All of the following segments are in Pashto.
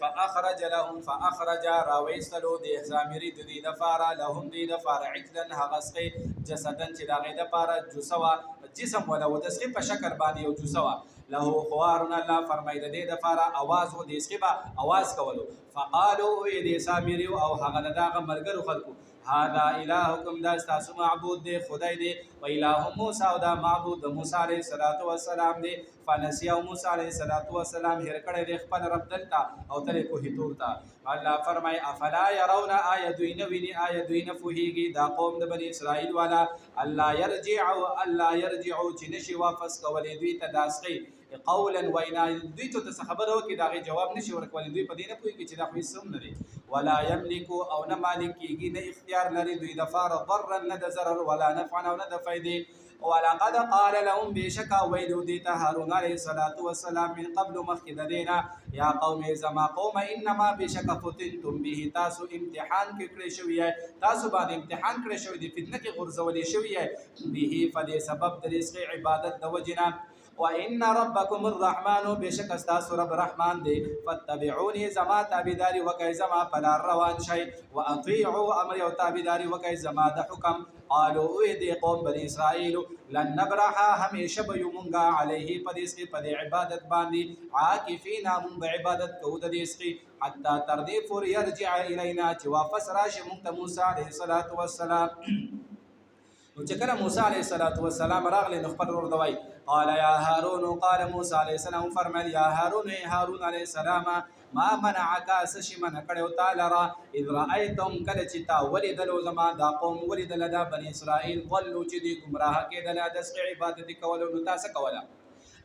فأخرج لهم فأخرج راويستلو دي زامري دي دفارا لهم دي دفارا عجلا هغسقي جسدا چې داغې دپاره جوسوا جسم ولا ودسقي په شکل باندې یو جوسوا له خوارنا الله فرمای د دې دپاره اواز و دې سقي اواز کولو فقالوا دې سامري او هغه دغه ملګرو خلکو هذا الهكم دا استاسو معبود دی خدای دی و اله موسی او دا معبود موسی علیه السلام دی فنسی او موسی علیه السلام هر کړه دی خپل رب دلتا او تل کوه تورتا الله فرمای افلا يرون ايدين ویني ايدين فوهيږي دا قوم د بني اسرائیل والا الله يرجعوا چې نشي واپس کولې دوی ته داسقي قولا وینا دوی ته خبرو کې دا جواب نشي ورکول دوی په دې نه پوهیږي چې دا خو سم نه دي ولا يملك او نه مالک کیږي نه اختیار لري دوی د فار ضرر نه د ضرر ولا نفع او نه د فائدې ولقد قال لهم بشكا ويلو ديت هارون عليه الصلاه والسلام من قبل مخکد دینا یا قوم زما قوم انما بشكا فتنتم به تاسو امتحان کې کړی شوی تاسو باندې امتحان کړی شوی دی فتنه کې غرزولې شوی به فدې سبب د رزق عبادت د وجنا وان ربكم الرحمن بشك استاذ رب رحمان دي فاتبعوني زما تابعداري وكاي زما فلا روان شي واطيعوا امر او تابعداري وكاي زما د حكم قالوا ايدي قوم بني اسرائيل لن نبرح هميشه بيومنغا عليه پديسقي پد عبادت باندې عاكفين من بعبادت کو د ديسقي حتى تردي فور يرجع الينا چې واپس راشي مونږ موسی عليه الصلاه والسلام نو چې کله موسی علیه السلام راغلی نو خپل ورور دوی قال یا هارون قال موسی علیه السلام فرمایل یا هارون علیه السلام ما منعك سشي من کړو تعالی را اذ رايتم کله چې تا ولیدلو زما دا قوم ولیدل دا بني اسرائیل ضلوا چې دی گمراه کېدل د عبادت کولو نو تاسو کوله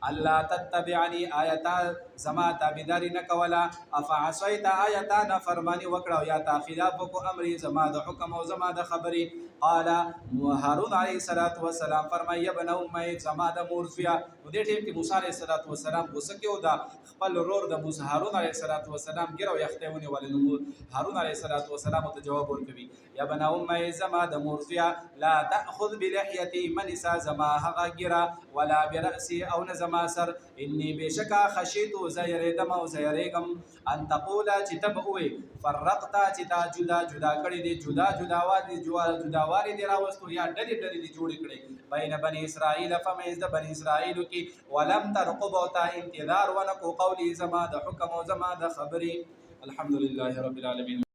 الله تتبعني آیتا زما تابعداري نه کوله افعصيت آیتا نه فرمانی وکړه یا تا خلاف کو امر زما د حکم او زما د خبري قال هارون عليه السلام فرمای ابن امه زما د مورفیا نو دې ټیم کې موسی عليه السلام غوسه کې دا خپل رور د موسی هارون عليه السلام ګرو یختهونی ولنو هارون عليه السلام ته جواب ورکوي یا ابن امه زما د مورفیا لا تاخذ بلحيتي من زما هغه ګرا ولا براسي او زما سر اني بشکا خشيت زيردم او زيرګم ان تقول چې تبوي فرقت چې تا جدا کړي دي جدا واري دي راوستو یا ډلې دي جوړ کړي بین بني اسرائیل فمیز د بني اسرائیل کې ولم ترقب او تا انتظار ونکو قولي زما د حکم او زما د خبري الحمد لله رب العالمين